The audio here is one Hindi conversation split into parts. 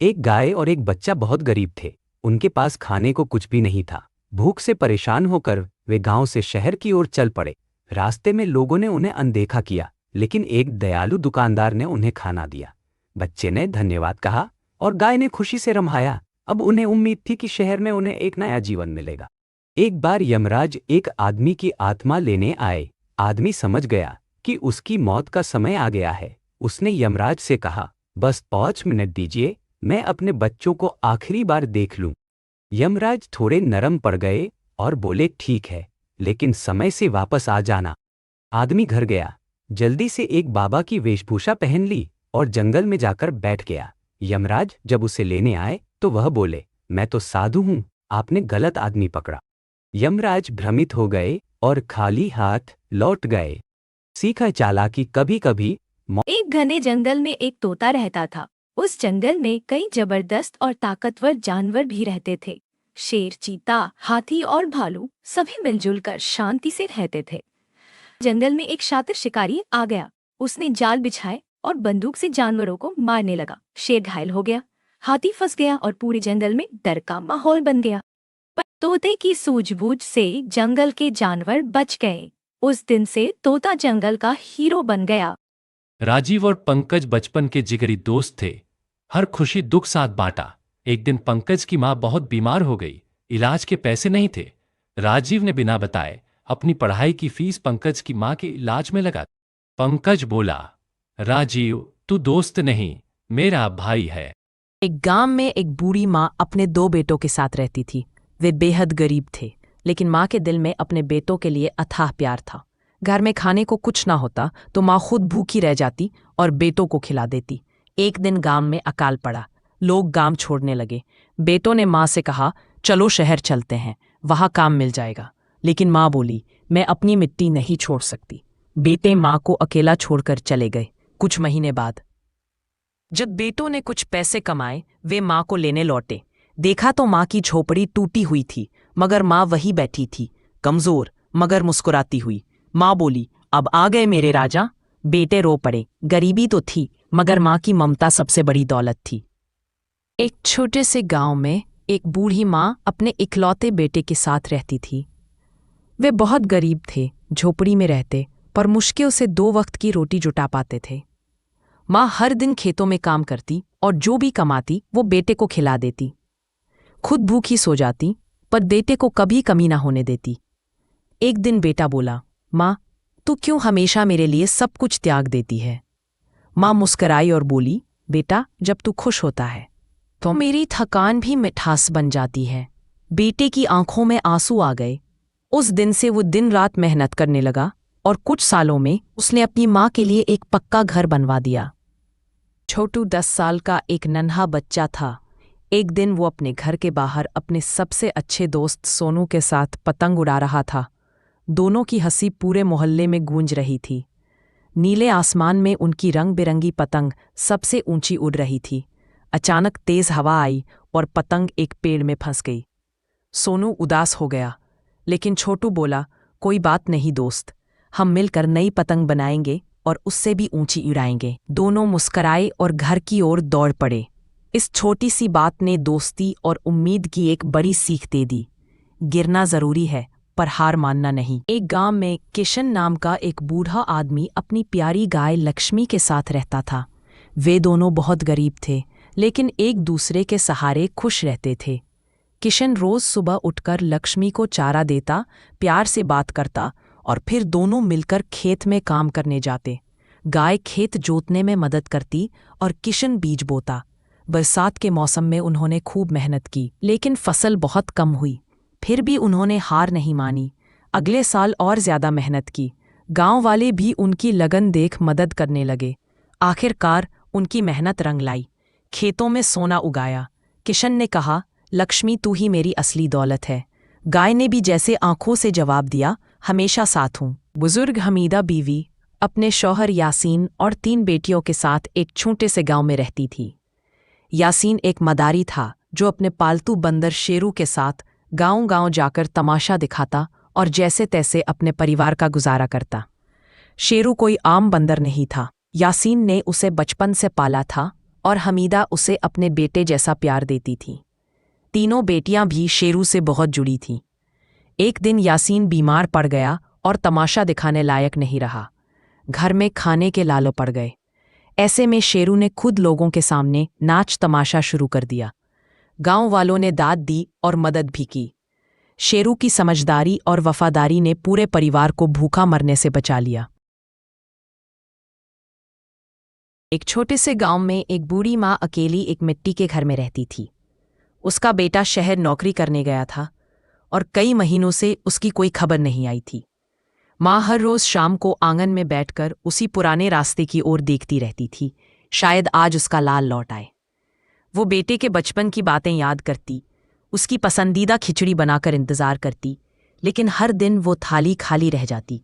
एक गाय और एक बच्चा बहुत गरीब थे। उनके पास खाने को कुछ भी नहीं था। भूख से परेशान होकर वे गांव से शहर की ओर चल पड़े। रास्ते में लोगों ने उन्हें अनदेखा किया, लेकिन एक दयालु दुकानदार ने उन्हें खाना दिया। बच्चे ने धन्यवाद कहा और गाय ने खुशी से रम्हाया। अब उन्हें उम्मीद थी कि शहर में उन्हें एक नया जीवन मिलेगा। एक बार यमराज एक आदमी की आत्मा लेने आए। आदमी समझ गया कि उसकी मौत का समय आ गया है। उसने यमराज से कहा, बस 5 मिनट दीजिए, मैं अपने बच्चों को आखिरी बार देख लूं। यमराज थोड़े नरम पड़ गए और बोले, ठीक है, लेकिन समय से वापस आ जाना। आदमी घर गया, जल्दी से एक बाबा की वेशभूषा पहन ली और जंगल में जाकर बैठ गया। यमराज जब उसे लेने आए तो वह बोले, मैं तो साधु हूं, आपने गलत आदमी पकड़ा। यमराज भ्रमित हो गए और खाली हाथ लौट गए। सीखा चालाकी कभी कभी। एक घने जंगल में एक तोता रहता था। उस जंगल में कई जबरदस्त और ताकतवर जानवर भी रहते थे। शेर, चीता, हाथी और भालू सभी मिलजुल कर शांति से रहते थे। जंगल में एक शातिर शिकारी आ गया। उसने जाल बिछाए और बंदूक से जानवरों को मारने लगा। शेर घायल हो गया, हाथी फंस गया और पूरे जंगल में डर का माहौल बन गया। पर तोते की सूझबूझ से जंगल के जानवर बच गए। उस दिन से तोता जंगल का हीरो बन गया। राजीव और पंकज बचपन के जिगरी दोस्त थे। हर खुशी दुख साथ बांटा। एक दिन पंकज की मां बहुत बीमार हो गई। इलाज के पैसे नहीं थे। राजीव ने बिना बताए अपनी पढ़ाई की फीस पंकज की मां के इलाज में लगा। पंकज बोला, राजीव, तू दोस्त नहीं, मेरा भाई है। एक गांव में एक बूढ़ी माँ अपने 2 बेटों के साथ रहती थी। वे बेहद गरीब थे, लेकिन माँ के दिल में अपने बेटों के लिए अथाह प्यार था। घर में खाने को कुछ ना होता तो माँ खुद भूखी रह जाती और बेटों को खिला देती। एक दिन गांव में अकाल पड़ा। लोग गांव छोड़ने लगे। बेटों ने माँ से कहा, चलो शहर चलते हैं, वहाँ काम मिल जाएगा। लेकिन माँ बोली, मैं अपनी मिट्टी नहीं छोड़ सकती। बेटे माँ को अकेला छोड़कर चले गए। कुछ महीने बाद जब बेटों ने कुछ पैसे कमाए, वे माँ को लेने लौटे। देखा तो माँ की झोपड़ी टूटी हुई थी, मगर माँ वही बैठी थी, कमजोर मगर मुस्कुराती हुई। माँ बोली, अब आ गए मेरे राजा। बेटे रो पड़े। गरीबी तो थी, मगर माँ की ममता सबसे बड़ी दौलत थी। एक छोटे से गांव में एक बूढ़ी माँ अपने इकलौते बेटे के साथ रहती थी। वे बहुत गरीब थे, झोपड़ी में रहते, पर मुश्किल से 2 वक्त की रोटी जुटा पाते थे। माँ हर दिन खेतों में काम करती और जो भी कमाती वो बेटे को खिला देती। खुद भूखी सो जाती, पर बेटे को कभी कमी ना होने देती। एक दिन बेटा बोला, माँ, तू क्यों हमेशा मेरे लिए सब कुछ त्याग देती है? माँ मुस्कराई और बोली, बेटा, जब तू खुश होता है तो मेरी थकान भी मिठास बन जाती है। बेटे की आंखों में आंसू आ गए। उस दिन से वो दिन रात मेहनत करने लगा और कुछ सालों में उसने अपनी माँ के लिए एक पक्का घर बनवा दिया। छोटू 10 साल का एक नन्हा बच्चा था। एक दिन वो अपने घर के बाहर अपने सबसे अच्छे दोस्त सोनू के साथ पतंग उड़ा रहा था। दोनों की हंसी पूरे मोहल्ले में गूंज रही थी। नीले आसमान में उनकी रंग बिरंगी पतंग सबसे ऊंची उड़ रही थी। अचानक तेज हवा आई और पतंग एक पेड़ में फंस गई। सोनू उदास हो गया, लेकिन छोटू बोला, कोई बात नहीं दोस्त, हम मिलकर नई पतंग बनाएंगे और उससे भी ऊंची उड़ाएंगे। दोनों मुस्कराए और घर की ओर दौड़ पड़े। इस छोटी सी बात ने दोस्ती और उम्मीद की एक बड़ी सीख दे दी। गिरना जरूरी है, पर हार मानना नहीं। एक गांव में किशन नाम का एक बूढ़ा आदमी अपनी प्यारी गाय लक्ष्मी के साथ रहता था। वे दोनों बहुत गरीब थे, लेकिन एक दूसरे के सहारे खुश रहते थे। किशन रोज सुबह उठकर लक्ष्मी को चारा देता, प्यार से बात करता और फिर दोनों मिलकर खेत में काम करने जाते। गाय खेत जोतने में मदद करती और किशन बीज बोता। बरसात के मौसम में उन्होंने खूब मेहनत की, लेकिन फसल बहुत कम हुई। फिर भी उन्होंने हार नहीं मानी। अगले साल और ज्यादा मेहनत की। गांव वाले भी उनकी लगन देख मदद करने लगे। आखिरकार उनकी मेहनत रंग लाई। खेतों में सोना उगाया। किशन ने कहा, लक्ष्मी तू ही मेरी असली दौलत है। गाय ने भी जैसे आंखों से जवाब दिया, हमेशा साथ हूँ। बुजुर्ग हमीदा बीवी अपने शौहर यासीन और 3 बेटियों के साथ एक छोटे से गांव में रहती थी। यासीन एक मदारी था जो अपने पालतू बंदर शेरू के साथ गांव-गांव जाकर तमाशा दिखाता और जैसे तैसे अपने परिवार का गुजारा करता। शेरू कोई आम बंदर नहीं था। यासीन ने उसे बचपन से पाला था और हमीदा उसे अपने बेटे जैसा प्यार देती थी। तीनों बेटियां भी शेरू से बहुत जुड़ी थीं। एक दिन यासीन बीमार पड़ गया और तमाशा दिखाने लायक नहीं रहा। घर में खाने के लालो पड़ गए। ऐसे में शेरू ने खुद लोगों के सामने नाच तमाशा शुरू कर दिया। गांव वालों ने दाद दी और मदद भी की। शेरू की समझदारी और वफादारी ने पूरे परिवार को भूखा मरने से बचा लिया। एक छोटे से गांव में एक बूढ़ी माँ अकेली एक मिट्टी के घर में रहती थी। उसका बेटा शहर नौकरी करने गया था और कई महीनों से उसकी कोई खबर नहीं आई थी। माँ हर रोज शाम को आंगन में बैठकर उसी पुराने रास्ते की ओर देखती रहती थी, शायद आज उसका लाल लौट आए। वो बेटे के बचपन की बातें याद करती, उसकी पसंदीदा खिचड़ी बनाकर इंतजार करती, लेकिन हर दिन वो थाली खाली रह जाती।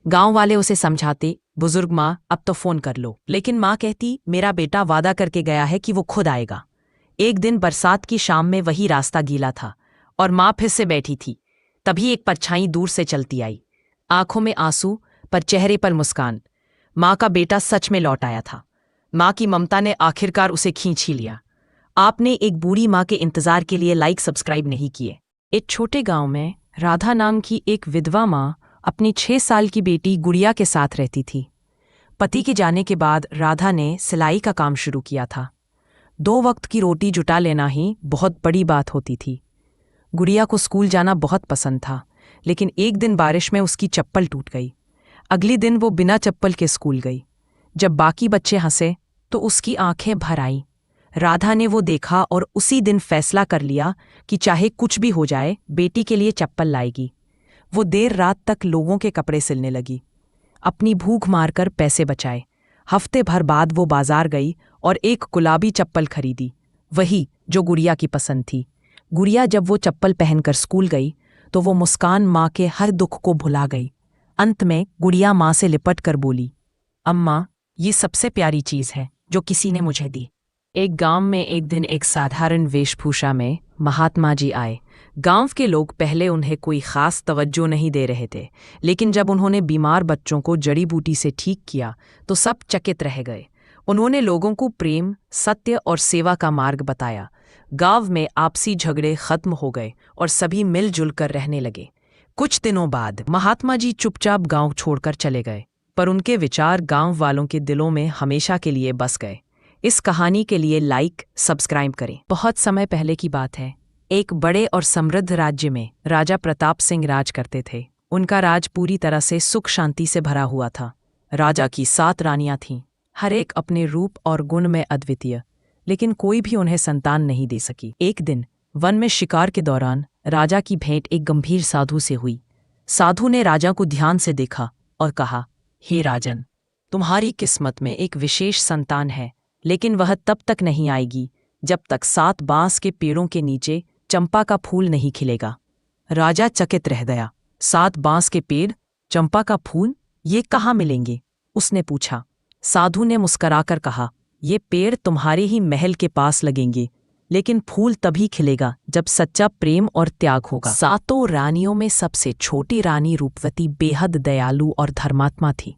गांव वाले उसे समझाते, बुजुर्ग माँ अब तो फोन कर लो, लेकिन माँ कहती, मेरा बेटा वादा करके गया है कि वो खुद आएगा। एक दिन बरसात की शाम में वही रास्ता गीला था और माँ फिर से बैठी थी। तभी एक परछाई दूर से चलती आई, आंखों में आंसू पर चेहरे पर मुस्कान। माँ का बेटा सच में लौट आया था। माँ की ममता ने आखिरकार उसे खींच ही लिया। आपने एक बूढ़ी माँ के इंतजार के लिए लाइक सब्सक्राइब नहीं किए। एक छोटे गांव में राधा नाम की एक विधवा माँ अपनी 6 साल की बेटी गुड़िया के साथ रहती थी। पति के जाने के बाद राधा ने सिलाई का काम शुरू किया था। 2 वक्त की रोटी जुटा लेना ही बहुत बड़ी बात होती थी। गुड़िया को स्कूल जाना बहुत पसंद था, लेकिन एक दिन बारिश में उसकी चप्पल टूट गई। अगले दिन वो बिना चप्पल के स्कूल गई। जब बाकी बच्चे हंसे तो उसकी आंखें भर आईं। राधा ने वो देखा और उसी दिन फैसला कर लिया कि चाहे कुछ भी हो जाए बेटी के लिए चप्पल लाएगी। वो देर रात तक लोगों के कपड़े सिलने लगी, अपनी भूख मारकर पैसे बचाए। हफ्ते भर बाद वो बाजार गई और एक गुलाबी चप्पल खरीदी, वही जो गुड़िया की पसंद थी। गुड़िया जब वो चप्पल पहनकर स्कूल गई तो वो मुस्कान माँ के हर दुख को भुला गई। अंत में गुड़िया माँ से लिपट कर बोली, अम्मा, ये सबसे प्यारी चीज़ है जो किसी ने मुझे दी। एक गांव में एक दिन एक साधारण वेशभूषा में महात्मा जी आए। गांव के लोग पहले उन्हें कोई खास तवज्जो नहीं दे रहे थे, लेकिन जब उन्होंने बीमार बच्चों को जड़ी बूटी से ठीक किया तो सब चकित रह गए। उन्होंने लोगों को प्रेम, सत्य और सेवा का मार्ग बताया। गांव में आपसी झगड़े खत्म हो गए और सभी मिलजुल कर रहने लगे। कुछ दिनों बाद महात्मा जी चुपचाप गांव छोड़कर चले गए, पर उनके विचार गांव वालों के दिलों में हमेशा के लिए बस गए। इस कहानी के लिए लाइक सब्सक्राइब करें। बहुत समय पहले की बात है। एक बड़े और समृद्ध राज्य में राजा प्रताप सिंह राज करते थे। उनका राज पूरी तरह से सुख शांति से भरा हुआ था। राजा की 7 रानियां थीं, हर एक अपने रूप और गुण में अद्वितीय, लेकिन कोई भी उन्हें संतान नहीं दे सकी। एक दिन वन में शिकार के दौरान राजा की भेंट एक गंभीर साधु से हुई। साधु ने राजा को ध्यान से देखा और कहा, हे राजन, तुम्हारी किस्मत में एक विशेष संतान है, लेकिन वह तब तक नहीं आएगी जब तक 7 बांस के पेड़ों के नीचे चंपा का फूल नहीं खिलेगा। राजा चकित रह गया। 7 बांस के पेड़, चंपा का फूल, ये कहाँ मिलेंगे? उसने पूछा। साधु ने मुस्कराकर कहा, ये पेड़ तुम्हारे ही महल के पास लगेंगे, लेकिन फूल तभी खिलेगा जब सच्चा प्रेम और त्याग होगा। 7 रानियों में सबसे छोटी रानी रूपवती बेहद दयालु और धर्मात्मा थी।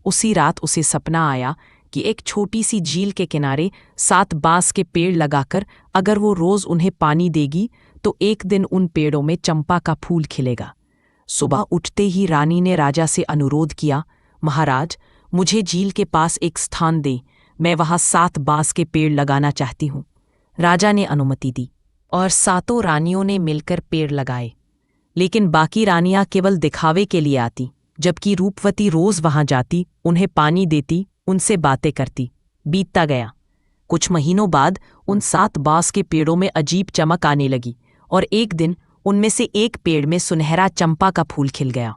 उसी रात उसे सपना आया कि एक छोटी सी झील के किनारे 7 बांस के पेड़ लगाकर अगर वो रोज उन्हें पानी देगी तो एक दिन उन पेड़ों में चंपा का फूल खिलेगा। सुबह उठते ही रानी ने राजा से अनुरोध किया, महाराज, मुझे झील के पास एक स्थान दें, मैं वहां 7 बांस के पेड़ लगाना चाहती हूँ। राजा ने अनुमति दी और 7 रानियों ने मिलकर पेड़ लगाए, लेकिन बाकी रानियां केवल दिखावे के लिए आती, जबकि रूपवती रोज वहां जाती, उन्हें पानी देती, उनसे बातें करती। बीतता गया। कुछ महीनों बाद उन 7 बांस के पेड़ों में अजीब चमक आने लगी और एक दिन उनमें से एक पेड़ में सुनहरा चंपा का फूल खिल गया।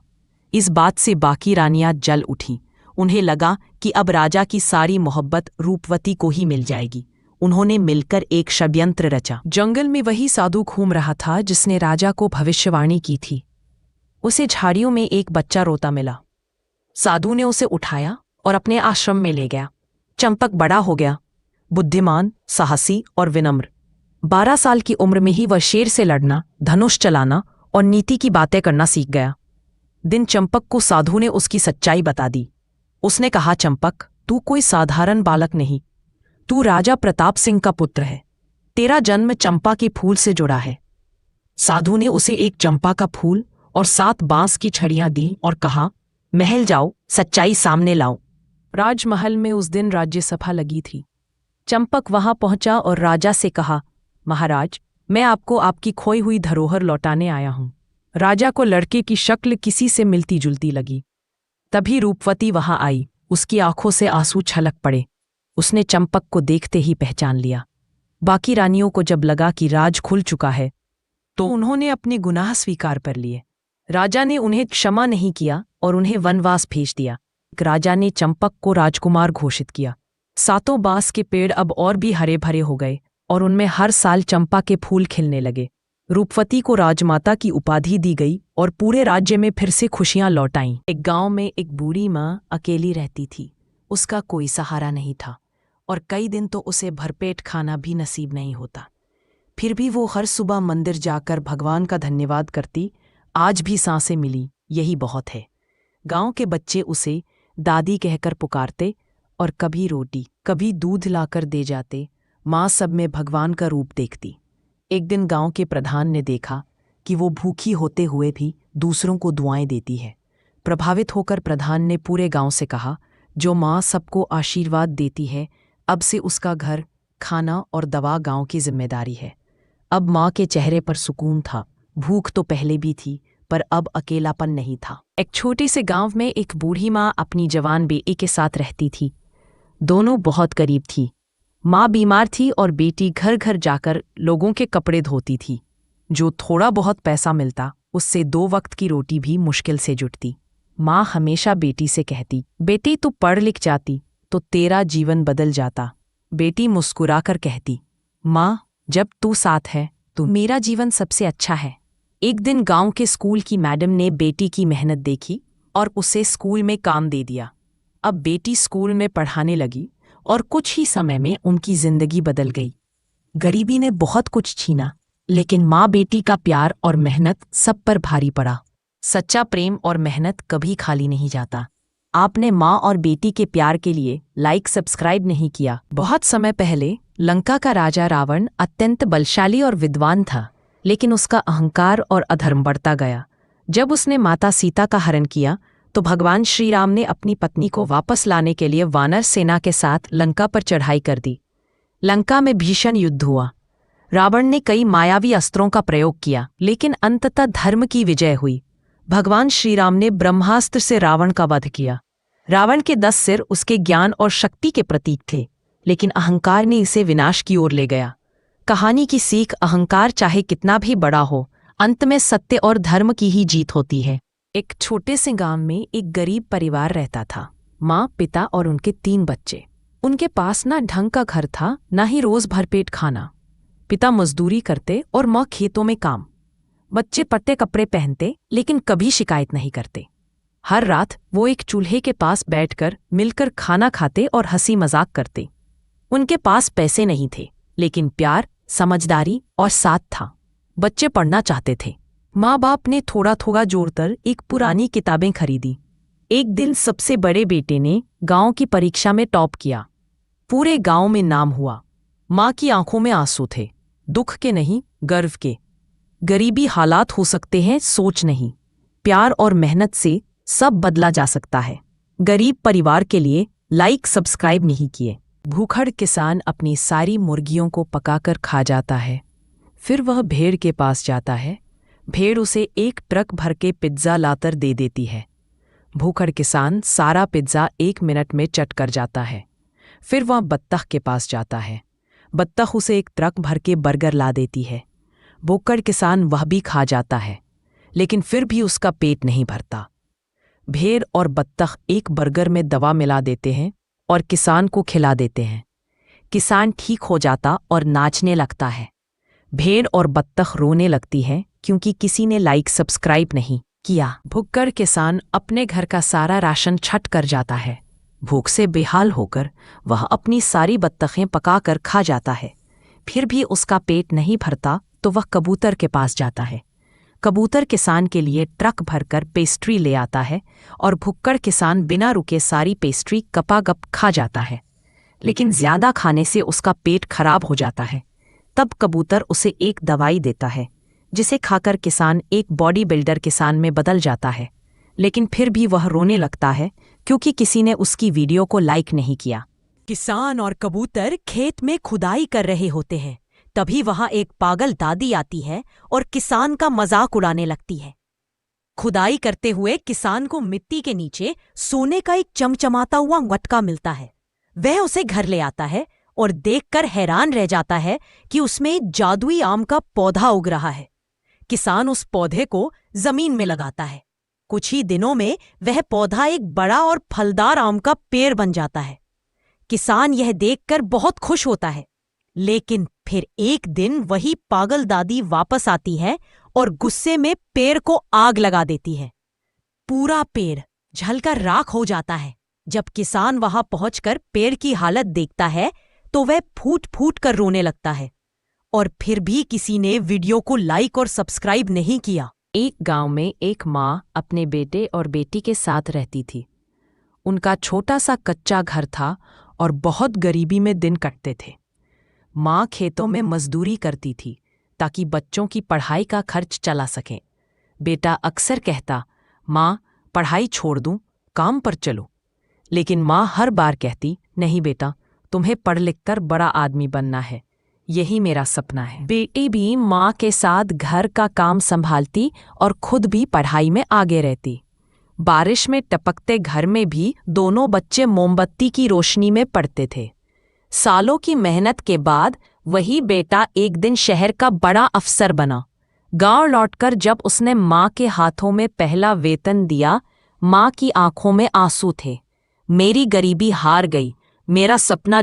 इस बात से बाकी रानियां जल उठीं। उन्हें लगा कि अब राजा की सारी मोहब्बत रूपवती को ही मिल जाएगी। उन्होंने मिलकर एक षड्यंत्र रचा। जंगल में वही साधु घूम रहा था जिसने राजा को भविष्यवाणी की थी। उसे झाड़ियों में एक बच्चा रोता मिला। साधु ने उसे उठाया और अपने आश्रम में ले गया। चंपक बड़ा हो गया, बुद्धिमान, साहसी और विनम्र। 12 साल की उम्र में ही वह शेर से लड़ना, धनुष चलाना और नीति की बातें करना सीख गया। दिन चंपक को साधु ने उसकी सच्चाई बता दी। उसने कहा, चंपक, तू कोई साधारण बालक नहीं, तू राजा प्रताप सिंह का पुत्र है। तेरा जन्म चंपा के फूल से जुड़ा है। साधु ने उसे एक चंपा का फूल और 7 बांस की छड़ियां दी और कहा, महल जाओ, सच्चाई सामने लाओ। राजमहल में उस दिन राज्यसभा लगी थी। चंपक वहां पहुंचा और राजा से कहा, महाराज, मैं आपको आपकी खोई हुई धरोहर लौटाने आया हूं। राजा को लड़के की शक्ल किसी से मिलती जुलती लगी। तभी रूपवती वहां आई। उसकी आंखों से आंसू छलक पड़े। उसने चंपक को देखते ही पहचान लिया। बाकी रानियों को जब लगा कि राज खुल चुका है तो उन्होंने अपने गुनाह स्वीकार कर लिए। राजा ने उन्हें क्षमा नहीं किया और उन्हें वनवास भेज दिया। राजा ने चंपक को राजकुमार घोषित किया। 7 बांस के पेड़ अब और भी हरे भरे हो गए और उनमें हर साल चंपा के फूल खिलने लगे। रूपवती को राजमाता की उपाधि दी गई और पूरे राज्य में फिर से खुशियां लौट आईं। एक गांव में एक बूढ़ी माँ अकेली रहती थी। उसका कोई सहारा नहीं था और कई दिन तो उसे भरपेट खाना भी नसीब नहीं होता। फिर भी वो हर सुबह मंदिर जाकर भगवान का धन्यवाद करती। आज भी सांसें मिली, यही बहुत है। गांव के बच्चे उसे दादी कहकर पुकारते और कभी रोटी कभी दूध लाकर दे जाते। माँ सब में भगवान का रूप देखती। एक दिन गांव के प्रधान ने देखा कि वो भूखी होते हुए भी दूसरों को दुआएं देती है। प्रभावित होकर प्रधान ने पूरे गांव से कहा, जो माँ सबको आशीर्वाद देती है, अब से उसका घर, खाना और दवा गांव की जिम्मेदारी है। अब माँ के चेहरे पर सुकून था। भूख तो पहले भी थी, पर अब अकेलापन नहीं था। एक छोटे से गांव में एक बूढ़ी माँ अपनी जवान बेटी के साथ रहती थी। दोनों बहुत करीब थी। माँ बीमार थी और बेटी घर घर जाकर लोगों के कपड़े धोती थी। जो थोड़ा बहुत पैसा मिलता उससे 2 वक्त की रोटी भी मुश्किल से जुटती। माँ हमेशा बेटी से कहती, बेटी तू पढ़ लिख जाती तो तेरा जीवन बदल जाता। बेटी मुस्कुराकर कहती, माँ जब तू साथ है तो मेरा जीवन सबसे अच्छा है। एक दिन गांव के स्कूल की मैडम ने बेटी की मेहनत देखी और उसे स्कूल में काम दे दिया। अब बेटी स्कूल में पढ़ाने लगी और कुछ ही समय में उनकी जिंदगी बदल गई। गरीबी ने बहुत कुछ छीना, लेकिन माँ बेटी का प्यार और मेहनत सब पर भारी पड़ा। सच्चा प्रेम और मेहनत कभी खाली नहीं जाता। आपने माँ और बेटी के प्यार के लिए लाइक सब्सक्राइब नहीं किया। बहुत समय पहले लंका का राजा रावण अत्यंत बलशाली और विद्वान था, लेकिन उसका अहंकार और अधर्म बढ़ता गया। जब उसने माता सीता का हरण किया तो भगवान श्री राम ने अपनी पत्नी को वापस लाने के लिए वानर सेना के साथ लंका पर चढ़ाई कर दी। लंका में भीषण युद्ध हुआ। रावण ने कई मायावी अस्त्रों का प्रयोग किया, लेकिन अंततः धर्म की विजय हुई। भगवान श्री राम ने ब्रह्मास्त्र से रावण का वध किया। रावण के 10 सिर उसके ज्ञान और शक्ति के प्रतीक थे, लेकिन अहंकार ने इसे विनाश की ओर ले गया। कहानी की सीख, अहंकार चाहे कितना भी बड़ा हो, अंत में सत्य और धर्म की ही जीत होती है। एक छोटे से गांव में एक गरीब परिवार रहता था। माँ, पिता और उनके 3 बच्चे। उनके पास ना ढंग का घर था, ना ही रोज भरपेट खाना। पिता मजदूरी करते और माँ खेतों में काम। बच्चे पट्टे कपड़े पहनते, लेकिन कभी शिकायत नहीं करते। हर रात वो एक चूल्हे के पास बैठकर मिलकर खाना खाते और हंसी मजाक करते। उनके पास पैसे नहीं थे, लेकिन प्यार, समझदारी और साथ था। बच्चे पढ़ना चाहते थे। माँ बाप ने थोड़ा थोड़ा जोड़कर एक पुरानी किताबें खरीदी। एक दिन सबसे बड़े बेटे ने गांव की परीक्षा में टॉप किया। पूरे गांव में नाम हुआ। माँ की आंखों में आंसू थे, दुख के नहीं, गर्व के। गरीबी हालात हो सकते हैं, सोच नहीं। प्यार और मेहनत से सब बदला जा सकता है। गरीब परिवार के लिए लाइक सब्सक्राइब नहीं किए। भूखड़ किसान अपनी सारी मुर्गियों को पकाकर खा जाता है। फिर वह भेड़ के पास जाता है। भेड़ उसे 1 ट्रक भर के पिज्ज़ा लाकर दे देती है। भूखड़ किसान सारा पिज्ज़ा 1 मिनट में चट कर जाता है। फिर वह बत्तख के पास जाता है। बत्तख उसे 1 ट्रक भर के बर्गर ला देती है। भूखड़ किसान वह भी खा जाता है, लेकिन फिर भी उसका पेट नहीं भरता। भेड़ और बत्तख एक बर्गर में दवा मिला देते हैं और किसान को खिला देते हैं। किसान ठीक हो जाता और नाचने लगता है। भेड़ और बत्तख रोने लगती है क्योंकि किसी ने लाइक सब्सक्राइब नहीं किया। भूखकर किसान अपने घर का सारा राशन छट कर जाता है। भूख से बेहाल होकर वह अपनी सारी बत्तखें पकाकर खा जाता है। फिर भी उसका पेट नहीं भरता तो वह कबूतर के पास जाता है। कबूतर किसान के लिए ट्रक भरकर पेस्ट्री ले आता है और भुक्कड़ किसान बिना रुके सारी पेस्ट्री गपागप खा जाता है। लेकिन ज्यादा खाने से उसका पेट खराब हो जाता है। तब कबूतर उसे एक दवाई देता है जिसे खाकर किसान एक बॉडी बिल्डर किसान में बदल जाता है। लेकिन फिर भी वह रोने लगता है क्योंकि किसी ने उसकी वीडियो को लाइक नहीं किया। किसान और कबूतर खेत में खुदाई कर रहे होते हैं। तभी वहां एक पागल दादी आती है और किसान का मजाक उड़ाने लगती है। खुदाई करते हुए किसान को मिट्टी के नीचे सोने का एक चमचमाता हुआ मटका मिलता है। वह उसे घर ले आता है और देखकर हैरान रह जाता है कि उसमें एक जादुई आम का पौधा उग रहा है। किसान उस पौधे को जमीन में लगाता है। कुछ ही दिनों में वह पौधा एक बड़ा और फलदार आम का पेड़ बन जाता है। किसान यह देखकर बहुत खुश होता है। लेकिन फिर एक दिन वही पागल दादी वापस आती है और गुस्से में पेड़ को आग लगा देती है। पूरा पेड़ जलकर राख हो जाता है। जब किसान वहां पहुंचकर पेड़ की हालत देखता है तो वह फूट फूट कर रोने लगता है। और फिर भी किसी ने वीडियो को लाइक और सब्सक्राइब नहीं किया। एक गांव में एक माँ अपने बेटे और बेटी के साथ रहती थी। उनका छोटा सा कच्चा घर था और बहुत गरीबी में दिन कटते थे। माँ खेतों में मजदूरी करती थी ताकि बच्चों की पढ़ाई का खर्च चला सके। बेटा अक्सर कहता, माँ पढ़ाई छोड़ दूं, काम पर चलो। लेकिन माँ हर बार कहती, नहीं बेटा, तुम्हें पढ़ लिख कर बड़ा आदमी बनना है, यही मेरा सपना है। बेटी भी माँ के साथ घर का काम संभालती और खुद भी पढ़ाई में आगे रहती। बारिश में टपकते घर में भी दोनों बच्चे मोमबत्ती की रोशनी में पढ़ते थे। सालों की मेहनत के बाद वही बेटा एक दिन शहर का बड़ा अफसर बना। गांव लौटकर जब उसने माँ के हाथों में पहला वेतन दिया, माँ की आंखों में आंसू थे। मेरी गरीबी हार गई, मेरा सपना